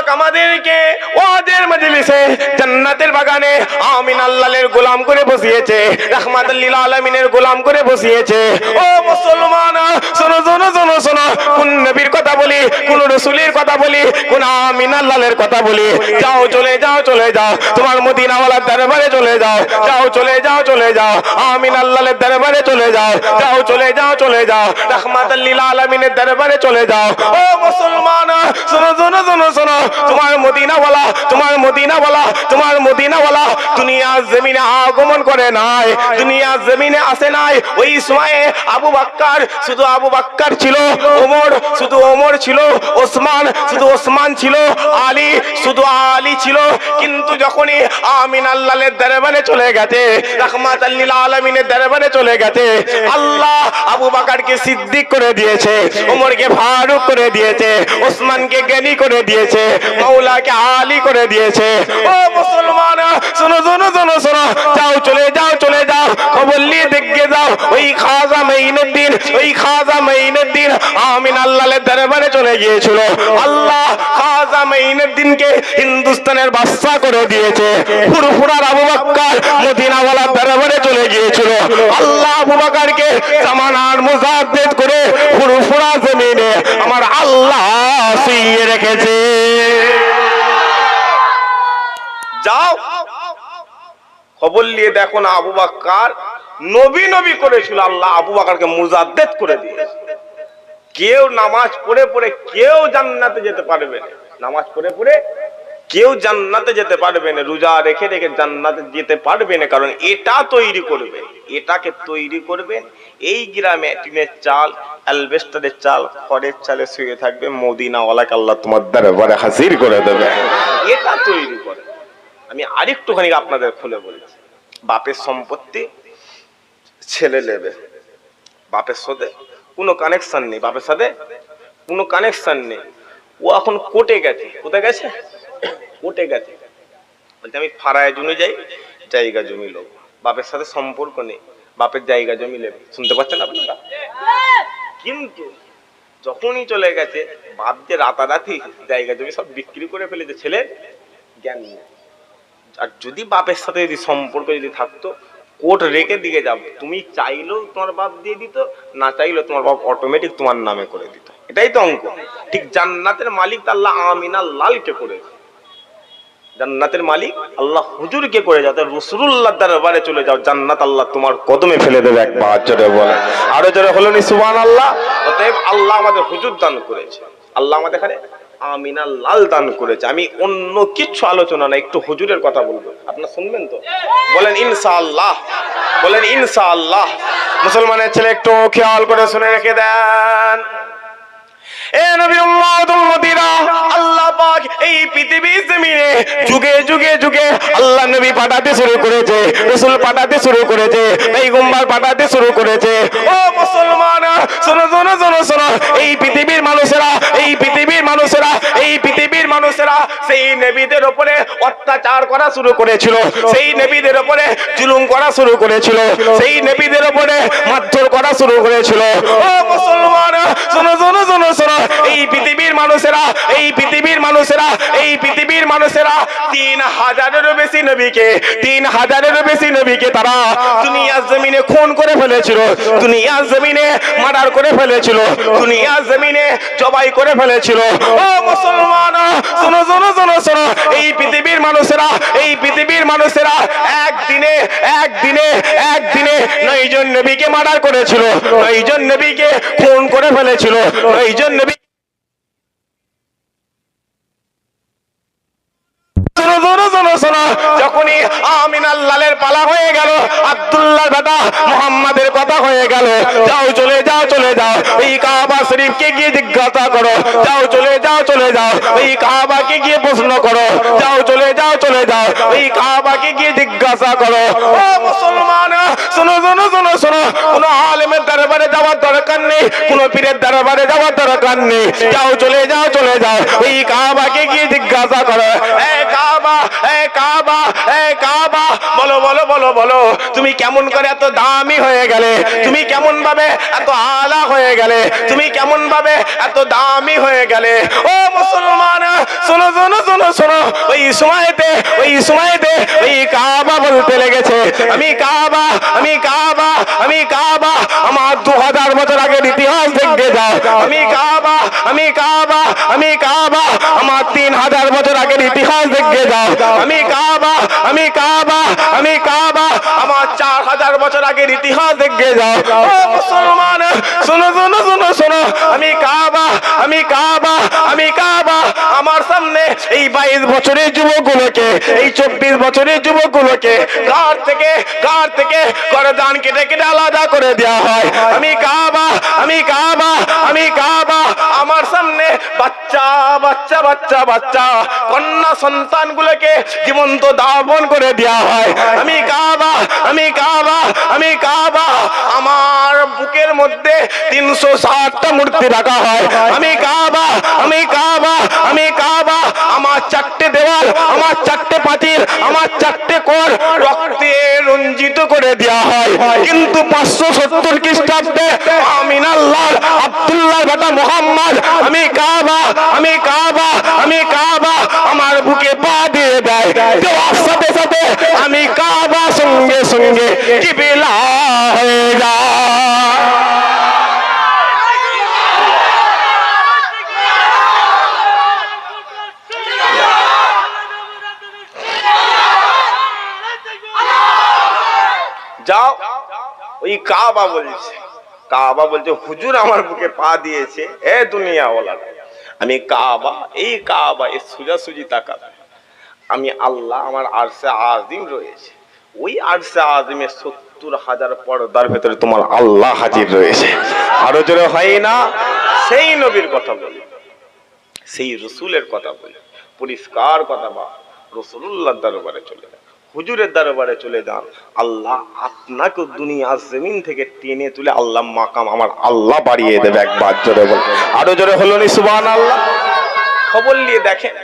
পাক আমাদেরকে ওয়াজের মজলিসে জান্নাতের বাগানে আমিন আল্লাহর গোলাম করে বসিয়েছে, রাহমাতুল লিল আলামিনের গোলাম করে বসিয়েছে। ও মুসলমান, শোনো শোনো শোনো শোনো, কোন নবীর কথা বলি, কোন রাসূলের কথা বলি, কোন আমিন আল্লাহর কথা বলি? যাও চলে যাও চলে যাও তোমার মদিনাওয়ালার দরবারে চলে যাও, যাও চলে যাও চলে যাও আমিন আল্লাহর দরবারে চলে যাও, যাও চলে যাও চলে যাও রাহমাতুল লিল আলামিনের দরবারে চলে যাও। ও মুসলমান, শোনো শোনো শোনো শোনো, তোমার মদিনাওয়ালা, তোমার মদিনাওয়ালা, তোমার মদিনাওয়ালা দুনিয়ার জমিনে আগমন করে নাই, দুনিয়ার জমিনে আসে নাই। ওই সময়ে আবু বকর শুধু আবু বকর ছিল, ওমর শুধু ওমর ছিল, ওসমান শুধু ওসমান ছিল, আলী শুধু আলী ছিল। কিন্তু যখনই আমিন আল্লাহর দরবারে চলে গেছে, রাহমাতুল লিল আলামিনের দরবারে চলে গেছে, আল্লাহ আবু বকরকে সিদ্দিক করে দিয়েছে, ওমরকে ফারুক করে দিয়েছে, ওসমানকে জ্ঞানী করে দিয়েছে, মাওলাকে আলী করে দিয়েছে। ও মুসলমান, শোনো শোনো শোনো শোনো, যাও চলে যাও চলে যাও, খবর নিয়ে দেখে যাও ওই খাজা মাইনুদ্দিন, ওই খাজা মাইনুদ্দিন আমিন আল্লাহর দরবারে চলে গিয়েছিল। আল্লাহ খাজা মাইনুদ্দিনকে হিন্দুস্তানের বাদশা করে দিয়েছে। ফুরফুরার আবু বকর মদিনাওয়ালার দরবারে চলে গিয়েছিল। আল্লাহ আবু বকরকে জামানার মুজাদ্দিদ করে ফুরফুরা জমিনে আমার আল্লাহ শুইয়ে রেখেছে। যাও খবর নিয়ে দেখো না, আবু বকর নবী নবী করেছিল, আল্লাহ আবু বকরকে মুজাদ্দিদ করে দিয়েছে। কেউ নামাজ পড়ে পড়ে কেউ জান্নাতে যেতে পারবে না, নামাজ পড়ে পড়ে কেউ জান্নাতে যেতে পারবে না, রোজা রেখে রেখে জান্নাতে যেতে পারবে না। কারণ এটা তৈরি করবে, এটাকে তৈরি করবেন এই গ্রামে টিনের চাল, অ্যালবেস্টারের চাল, খড়ের চালে শুয়ে থাকবে, মদিনাওয়ালাকে আল্লাহ তোমার দরবারে হাজির করে দেবে। এটা তৈরি করে। আমি আরেকটুখানি আপনাদের খুলে বলছি, বাপের সম্পত্তি ছেলে নেবে, বাপের সাথে কোনো কানেকশন নেই, বাপের সাথে কোনো কানেকশন নেই। ও এখন কোর্টে গেছে, কোথায় গেছে? কোর্টে গেছে, বলছে আমি ফারায় জমি যাই, জায়গা জমি লোক, বাপের সাথে সম্পর্ক নেই, বাপের জায়গা জমি নেবে। শুনতে পাচ্ছেন আপনারা? কিন্তু যখনই চলে গেছে, বাপ যে রাতারাতি জায়গা জমি সব বিক্রি করে ফেলেছে, ছেলে জ্ঞান নেই। আর যদি বাপের সাথে যদি সম্পর্ক যদি থাকতো, কোর্ট রেখে দিকে যাব, তুমি চাইলেও তোমার বাপ দিয়ে দিত, না চাইলেও তোমার বাপ অটোমেটিক তোমার নামে করে দিত। এটাই তো অঙ্ক। ঠিক জান্নাতের মালিক আল্লাহ আমিন আল্লাহকে করেছে, জান্নাতের মালিক আল্লাহ হুজুরকে করে যাতে রাসূলুল্লাহর দরবারে চলে যাও, জান্নাত আল্লাহ তোমার কদমে ফেলে দেবে। একবার জোরে বলে, আরো জোরে হলো নি সুবহানাল্লাহ। অতএব আল্লাহ আমাদের হুজুর দান করেছে, আল্লাহ আমাদের এখানে আমিন আল্লাহ দান করেছে। আমি অন্য কিছু আলোচনা না, একটু হুজুরের কথা বলবো, আপনারা শুনবেন তো? বলেন ইনশাআল্লাহ, বলেন ইনশাআল্লাহ। মুসলমানের ছেলে একটু খেয়াল করে শুনে রেখে দেন। এ নবী উম্মতিরা, আল্লাহ পাক এই পৃথিবীর জমিনে যুগে যুগে যুগে আল্লাহ নবী পাঠাতে শুরু করেছে, রাসূল পাঠাতে শুরু করেছে, পয়গম্বর পাঠাতে শুরু করেছে। ও মুসলমান, শোনো শোনো শোনো শোনো, এই পৃথিবীর মানুষেরা, এই পৃথিবীর মানুষেরা, এই পৃথিবীর মানুষেরা সেই নবীদের উপরে অত্যাচার করা শুরু করেছিল, সেই নবীদের উপরে জুলুম করা শুরু করেছিল, সেই নবীদের উপরে মারধর করা শুরু করেছিল। ও মুসলমান, শোনো শোনো শোনো শোনো, এই পৃথিবীর মানুষেরা, এই পৃথিবীর মানুষেরা, এই পৃথিবীর মানুষেরা 3000-এরও বেশি নবীকে, 3000-এরও বেশি নবীকে তারা দুনিয়ার জমিনে খুন করে ফেলেছিল, দুনিয়ার জমিনে মার্ডার করে ফেলেছিল, দুনিয়ার জমিনে জবাই করে ফেলেছিল। ও মুসলমান, শোনো শোনো শোনো শোনো, এই পৃথিবীর মানুষেরা, এই পৃথিবীর মানুষেরা একদিনে একদিনে একদিনে 9 জন নবীকে মার্ডার করেছিল, 9 জন নবীকে খুন করে ফেলেছিল, 9 জন নবী। যখনই আমিন আল্লাহর পালা হয়ে গেল, আব্দুল্লাহর বেটা মুহাম্মাদের কথা হয়ে গেল, যাও চলে যাও চলে যাও ওই কাবা শরীফকে গিয়ে জিজ্ঞাসা করো, যাও চলে যাও চলে যাও ওই কাবাকে গিয়ে প্রশ্ন করো, যাও চলে যাও চলে যাও ওই কাবাকে গিয়ে জিজ্ঞাসা করো। ও মুসলমান, শোনো শোনো শোনো শোনো, কোনো আলেমের দরবারে যাওয়ার দরকার নেই, কোনো পীরের দরবারে যাওয়ার দরকার নেই, যাও চলে যাও চলে যাও ওই কাবাকে গিয়ে জিজ্ঞাসা করো, এ কাবা, এ কাবা, এ কাবা, বলো বলো বলো বলো, তুমি কেমন করে এত দামি হয়ে গেলে, তুমি কেমন ভাবে এত আলা হয়ে গেলে, তুমি কেমন ভাবে এত দামি হয়ে গেলে? ও মুসলমান, শোনো শোনো শোনো শোনো, ওই সময়তে ওই কাবা বলতে লেগেছে, আমি কাবা, আমি কাবা, আমি কাবা, আমার 2000 বছর আগের ইতিহাস দেখে যাও। আমি কাবা, আমি কাবা, আমি কাবা, আমার 3000 বছর আগের ইতিহাস দেখে যাও। আমি কাবা, আমি কাবা, আমি কাবা, আমার 4000 বছর আগের ইতিহাস দেখে যাও। ও মুসলমান, শোনো শোনো শোনো শোনো, আমি কাবা, আমি কাবা, আমি কাবা, আমার সামনে এই 22 বছরের যুবকগুলোকে, এই 24 বছরের যুবকগুলোকে ঘর থেকে গর্দান কেটে কেটে আলাদা করে দেওয়া হয়। আমি কাবা, আমি কাবা, আমি কাবা, আমার সামনে বাচ্চা বাচ্চা বাচ্চা বাচ্চা কন্যা সন্তানগুলোকে জীবন্ত দাফন করে দেওয়া হয়। আমি কাবা, আমি কাবা, আমি কাবা, আমার বুকের মধ্যে 360টা মূর্তি রাখা হয়। আমি কাবা, আমি কাবা, আমি কাবা, আমার 4টে দেওয়াল, আমার 4টে পাঁচিল, আমার 4টে কোণ রক্তে রঞ্জিত করে দেওয়া হয়। কিন্তু 570 খ্রিস্টাব্দে আমিনার লাল আব্দুল্লাহর বেটা মুহাম্মদ আমি কাবা, আমি কাবা, আমি কাবা, আমার বুকে পা দিয়ে দেয়। দেওয়ার সাথে সাথে আমি কাবা সঙ্গে সঙ্গে কিবলা হয়ে যায়। যাও, ওই কাবা বলছে, কাবা বলছে হুজুর আমার বুকে পা দিয়েছে। এ দুনিয়া ওয়ালা, আমি কাবা, এই কাবা এ সোজাসুজি তাকাবে, আমি আল্লাহ, আমার আরশে আজিম রয়েছে, ওই আরশে আজিমের 70,000 পর্দার ভেতরে তোমার আল্লাহ হাজির রয়েছে। আরো জোরে হয় না? সেই নবীর কথা বলি, সেই রসুলের কথা বলি, পরিষ্কার কথা বা রসুল্লাহ দরবারে চলে যান, হুজুরের দরবারে চলে যান, আল্লাহ আপনাকে দুনিয়া জমিন থেকে টেনে তুলে আল্লাহ মাকাম আমার আল্লাহ বাড়িয়ে দেবে। একবার জোরে বল, আরো জোরে হলো নি সুবহানাল্লাহ। খবর নিয়ে দেখেন,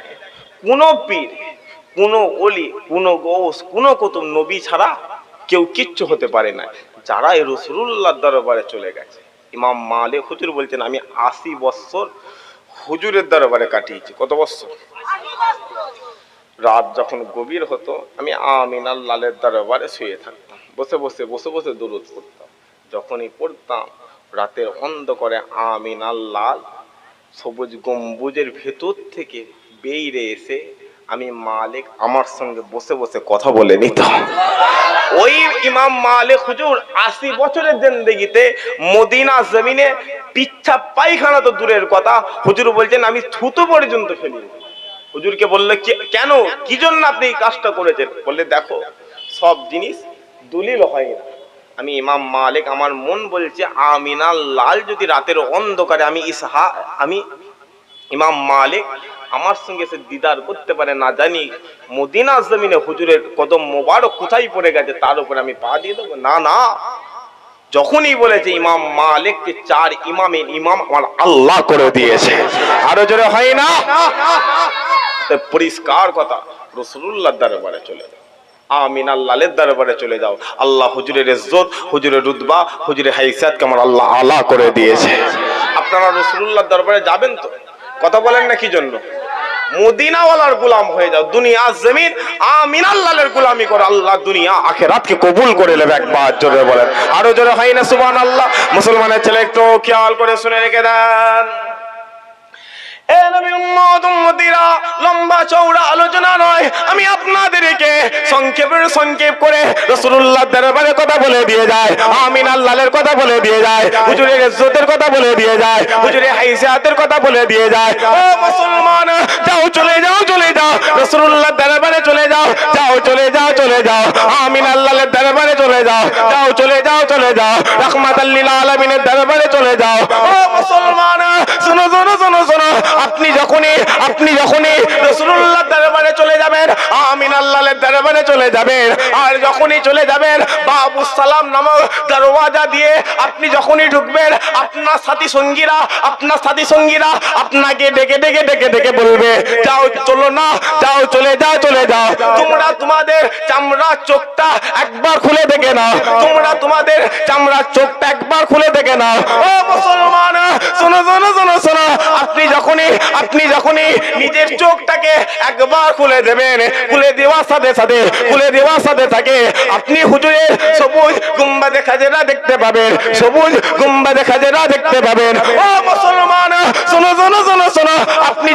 কোন পীর, কোন ওলি, কোন গৌস, কোন কুতুব নবী ছাড়া কেউ কিচ্ছু হতে পারে না। যারা এই রাসূলুল্লাহর দরবারে চলে গেছে, ইমাম মালিক হুজুর বলছেন আমি 80 বছর হুজুরের দরবারে কাটিয়েছি। কত বছর? রাত যখন গভীর হতো আমি আমিনার লালের দরবারে শুয়ে থাকতাম, বসে বসে বসে বসে দুরূদ পড়তাম। যখনই পড়তাম রাতের অন্ধকারে আমিনার লাল সবুজ গম্বুজের ভেতর থেকে বেরিয়ে এসে আমি মালিক আমার সঙ্গে বসে বসে কথা বলে নিতাম। ওই ইমাম মালিক হুজুর 80 বছরের জিন্দেগিতে মদিনা জমিনে পিচ্ছা পায়খানা তো দূরের কথা, হুজুর বলছেন আমি থুতু পর্যন্ত ফেলিনি। হুজুরকে বললে কেন, কি জন্য আপনি এই কাজটা করেছেন? বললে দেখো সব জিনিস দলিল হয় না। আমি ইমাম মালিক, আমার মন বলছে আমিনার লাল যদি রাতের অন্ধকারে আমি ইমাম মালিক আমার সঙ্গে সে দিদার করতে পারে, না জানি মদিনা জমিনে হুজুরের কদম মোবারক কোথায় পড়ে গেছে, তার উপরে আমি পা দিয়ে দেবো? না না, যখনই বলেছে ইমাম মালিককে 4 ইমামের ইমাম আমার আল্লাহ করে দিয়েছে। আরো জোরে হয় না? পরিষ্কার কথা, রাসূলুল্লাহর দরবারে চলে যাও, আমিনার লালের দরবারে চলে যাও, আল্লাহ হুজুরের ইজ্জত, হুজুরের রুতবা, হুজুরের হাইসিয়াতকে আমার আল্লাহ আলা করে দিয়েছে। আপনারা রাসূলুল্লাহর দরবারে যাবেন তো? কথা বলেন না, কি জন্য? মদিনাওয়ালার গোলাম হয়ে যাও, দুনিয়া জমিন আমিনার লালের গোলামি করে আল্লাহ দুনিয়া আখিরাতকে কবুল করে নেবে। একবার জোরে বলেন, আরো জোরে হয় না সুবহানাল্লাহ? মুসলমানের ছেলে একটু খেয়াল করে শুনে রেখে দেন। এ নবীর উম্মত উম্মতিরা, লম্বা চওড়া আলোচনা নয়, আমি আপনাদেরকে সংক্ষেপ করে রাসূলুল্লাহর দরবারে কথা বলে দিয়ে যায়, আমিনার লালের কথা বলে দিয়ে যায়, হুজুরের ইজ্জতের কথা বলে দিয়ে যায়, হুজুরের হাইসিয়াতের কথা বলে দিয়ে যায়। ও মুসলমান, যাও চলে যাও, চলে যাও রাসূলুল্লাহর দরবারে চলে যাও, যাও চলে যাও, চলে যাও আমিনার লালের দরবারে চলে যাও, যাও চলে যাও, চলে যাও রাহমাতাল লিল আলামিনের দরবারে চলে যাও। ও মুসলমান, শোনো শোনো শোনো শোনো, আপনি যখনই রাসূলুল্লাহর দরবারে চলে যাবেন, আমিনার লালের দরবারে চলে যাবেন, আর যখনই চলে যাবেন বাবু সালাম নামক দরওয়াজা দিয়ে আপনি যখনই ঢুকবেন, আপনার সাথী সঙ্গীরা আপনাকে ডেকে ডেকে ডেকে ডেকে বলবে যাও, চলো না, যাও চলে যাও, চলে যাও, তোমরা তোমাদের চামড়া চোখটা একবার খুলে দেখে নাও, তোমরা তোমাদের চামড়া চোখটা একবার খুলে দেখে নাও। ও মুসলমান, শোনো শোনো শোনো শোনো, আপনি আপনি যখনই নিজের চোখটাকে একবার খুলে দেবেন, খুলে দেওয়ার সাথে সাথে আপনি হুজুরের সবুজ গুম্বাদে খাজরা দেখতে পাবেন, সবুজ গুম্বাদে খাজরা দেখতে পাবেন। ও মুসলমান, শোনো শোনো শোনো শোনো, আপনি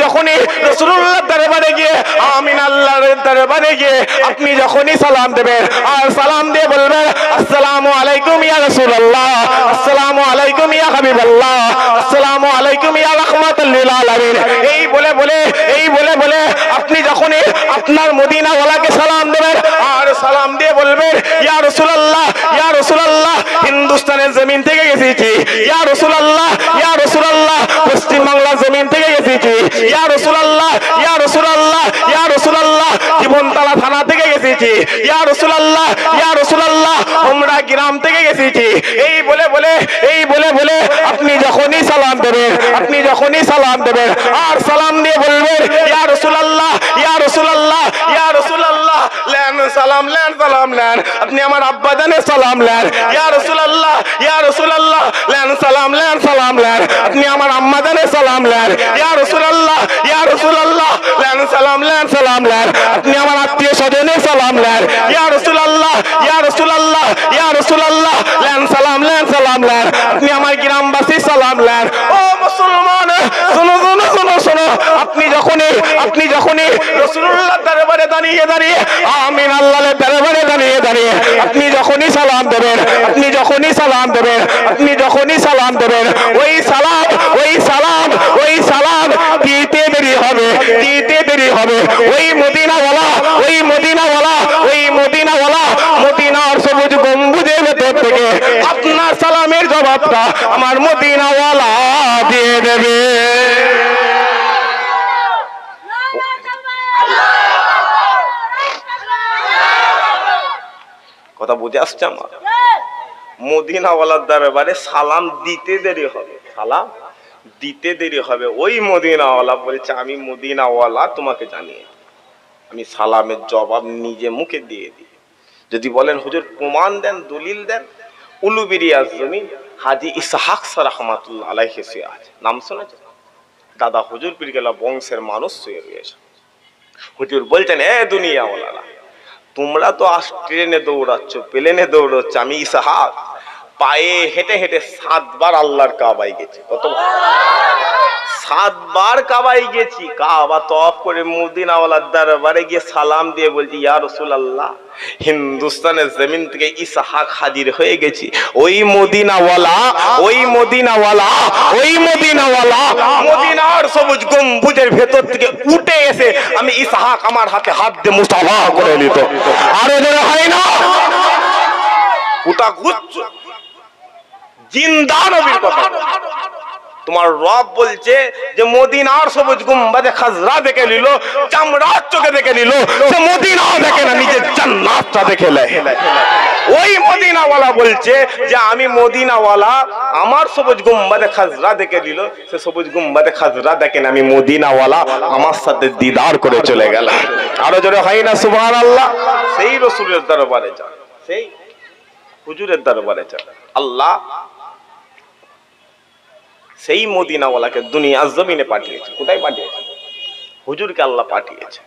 যখনই রাসূলুল্লাহর দরবারে গিয়ে, আমিন আল্লাহর দরবারে গিয়ে আপনি যখনই সালাম দেবেন, আর সালাম দিয়ে বলবেন আসসালামু আলাইকুম ইয়া রাসূলুল্লাহ, আসসালামু আলাইকুম ইয়া হাবিবাল্লাহ, আসসালামু আলাইকুম ইয়া রাহমাতুল লিল আলামিন, এই বলে বলে আপনি যখনই আপনার মদিনাওয়ালাকে সালাম দেবেন, আর সালাম দিয়ে বলবেন ইয়া রাসূলুল্লাহ, ইয়া রাসূলুল্লাহ, হিন্দুস্তানের জমিন থেকে এসেছি, ইয়া রাসূলুল্লাহ, ইয়া রাসূলুল্লাহ, পশ্চিম বাংলার জমিন থেকে এসেছি, ইয়া রাসূলুল্লাহ, ইয়া রাসূলুল্লাহ, ইয়া রাসূলুল্লাহ, জীবনতলা থানা থেকে এসেছি, ইয়া রাসূলুল্লাহ, ইয়া রাসূলুল্লাহ, আমরা গ্রাম থেকে এসেছি, এই বলে বলে আপনি যখনই সালাম দেবেন, আর সালাম দিয়ে বলবেন ইয়া রাসূলুল্লাহ, ইয়া রাসূলুল্লাহ, ইয়া রাসূলুল্লাহ, লেন সালাম লেন, আপনি আমার আব্বা জানের সালাম লেন, ইয়া রাসূলুল্লাহ, ইয়া রাসূলুল্লাহ, লেন সালাম লেন, আপনি আমার আম্মা জানের সালাম লেন, ইয়া রাসূলুল্লাহ, ইয়া রাসূলুল্লাহ, লেন সালাম লেন, আপনি আমার আত্মীয় স্বজনের সালাম লেন, ইয়া রাসূলুল্লাহ, ইয়া রাসূলুল্লাহ, ইয়া রাসূলুল্লাহ, লেন সালাম লেন, আপনি আমার গ্রামবাসীর সালাম লেন। ও মুসলমান, শোনো শোনো শোনো শোনো, আপনি যখনই রাসূলুল্লাহর দরবারে দাঁড়িয়ে, আমিন আল্লাহর দরবারে দাঁড়িয়ে আপনি যখনই সালাম দেবেন, ওই সালাম দিতে দেরি হবে, ওই মদিনাওয়ালা মদিনার সবুজ গম্বুজের ভেতর থেকে আপনার সালামের জবাবটা আমার মদিনাওয়ালা দিয়ে দেবে। কথা বুঝে আসছে আমার? মদিনাওয়ালার দরবারে সালাম দিতে দেরি হবে, ওই মদিনাওয়ালা বলছে আমি মদিনাওয়ালা তোমাকে জানিয়ে আমি সালামের জবাব নিজে মুখে দিয়ে দিই। যদি বলেন হুজুর প্রমাণ দেন, দলিল দেন, উলুবেরিয়ার জমিন হাজী ইসহাক রাহমাতুল্লাহ আলাইহি শুয়ে আছে, নাম শুনেছেন? দাদা হুজুর পীর কেবলা বংশের মানুষ শুয়ে রয়েছে। হুজুর বলছেন এ দুনিয়াওয়ালারা, তোমরা তো আজ ট্রেনে দৌড়াচ্ছ, প্লেনে দৌড়াচ্ছ, আমি ইসহাক পায়ে হেঁটে 7 বার আল্লাহর কাবায় গেছি। কতবার? 7 বার কাবায় গেছি। কাবা তওয়াফ করে মদিনাওয়ালার দরবারে গিয়ে সালাম দিয়ে বলছি ইয়া রাসূলুল্লাহ, হিন্দুস্তানের জমিন থেকে ইসহাক হাজির হয়ে গেছি। ওই মদিনাওয়ালা মদিনার সবুজ গম্বুজের ভেতর থেকে উঠে এসে আমি ইসহাক আমার হাতে হাত দিয়ে মুসাফা করে নিত। আরো জোরে হয় না? ওটা গুচ্ছ জিন্দা নবীর কথা। তোমার রব বলছে যে মদিনার সবুজ গুম্বাদে খাজরা দেখে নিল, চামড়ার চোখে দেখে নিল, সে মদিনা দেখে না, নিজের জান্নাতটা দেখে নেয়। ওই মদিনাওয়ালা বলছে যে আমি মদিনাওয়ালা, আমার সবুজ গুম্বাদে খাজরা দেখে নিল, সে সবুজ গুম্বাদে খাজরা দেখে না, আমি মদিনাওয়ালা আমার সাথে দিদার করে চলে গেল। আরো জোরে হয় না সুবহানাল্লাহ? সেই রাসূলের দরবারে যান, সেই হুজুরের দরবারে যান। আল্লাহ সেই মদিনাওয়ালাকে দুনিয়ার জমিনে পাঠিয়েছে। কোথায় পাঠিয়েছে? হুজুরকে আল্লাহ পাঠিয়েছে।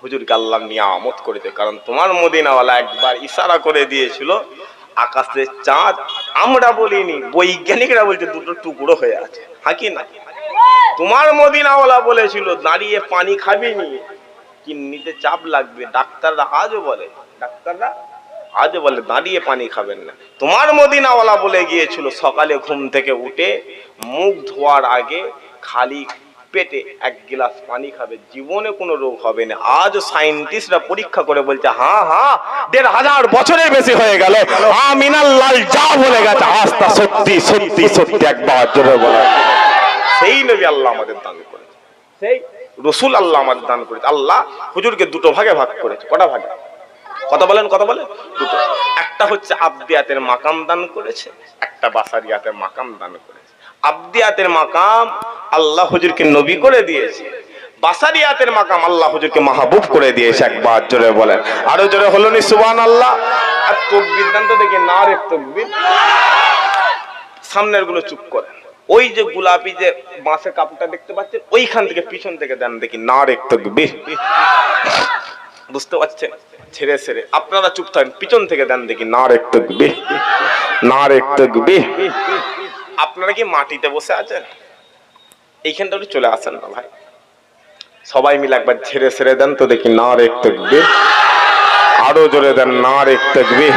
হুজুরকে আল্লাহ নিয়ামত করেছে, কারণ তোমার মদিনাওয়ালা একবার ইশারা করে দিয়েছিল আকাশের চাঁদ, আমরা বলিনি, বৈজ্ঞানিকরা বলছে দুটো টুকরো হয়ে আছে। হ্যাঁ কি না? তোমার মদিনাওয়ালা বলেছিল দাঁড়িয়ে পানি খাবি নি, কিডনিতে চাপ লাগবে। ডাক্তাররা আজও বলে দাঁড়িয়ে পানি খাবেন না। তোমার মদিনাওয়ালা বলে গিয়েছিল সকালে ঘুম থেকে উঠে মুখ ধোয়ার আগে খালি পেটে 1 গ্লাস পানি খাবে, জীবনে কোনো রোগ হবে না। আজ সায়েন্টিস্টরা পরীক্ষা করে বলছে হ্যাঁ 1500 বছরের বেশি হয়ে গেল, আমিনাল্লাহ যা বলে গেছে আস্থা সত্যি একবার জোরে বলে। সেই নবী আল্লাহ আমাদের দান করেছে, সেই রসুল আল্লাহ আমাদের দান করেছে। আল্লাহ হুজুরকে দুটো ভাগে ভাগ করেছে। কটা ভাগে? কথা বলেন দুটো। একটা হচ্ছে আবদিয়াতের মাকাম দান করেছে, একটা বাসারিয়াতের মাকাম দান করেছে। আবদিয়াতের মাকাম আল্লাহ হুজুরকে নবী করে দিয়েছে, বাসারিয়াতের মাকাম আল্লাহ হুজুরকে মাহবুব করে দিয়েছে। একবার জোরে বলেন, আরো জোরে হলো নি সুবহানাল্লাহ? আর তাকবীর দান তো দেখি না রে তাকবীর। সামনের গুলো চুপ করেন, ওই যে গোলাপি যে বাঁশের কাপড়টা দেখতে পাচ্ছেন, ওইখান থেকে পিছন থেকে দেন দেখি, নারে তাকবীর। বুঝতে পারছেন? ছেড়ে ছেড়ে আপনারা চুপ থাকেন, পিছন থেকে দেন দেখি, নারে তাকবীর, নারে তাকবীর। আপনারা কি মাটিতে বসে আছেন? এইখানটা একটু চলে আসেন না ভাই, সবাই মিলে একবার ছেড়ে ছেড়ে দেন তো দেখি, নারে তাকবীর। আরো জোরে দেন, নারে তাকবীর।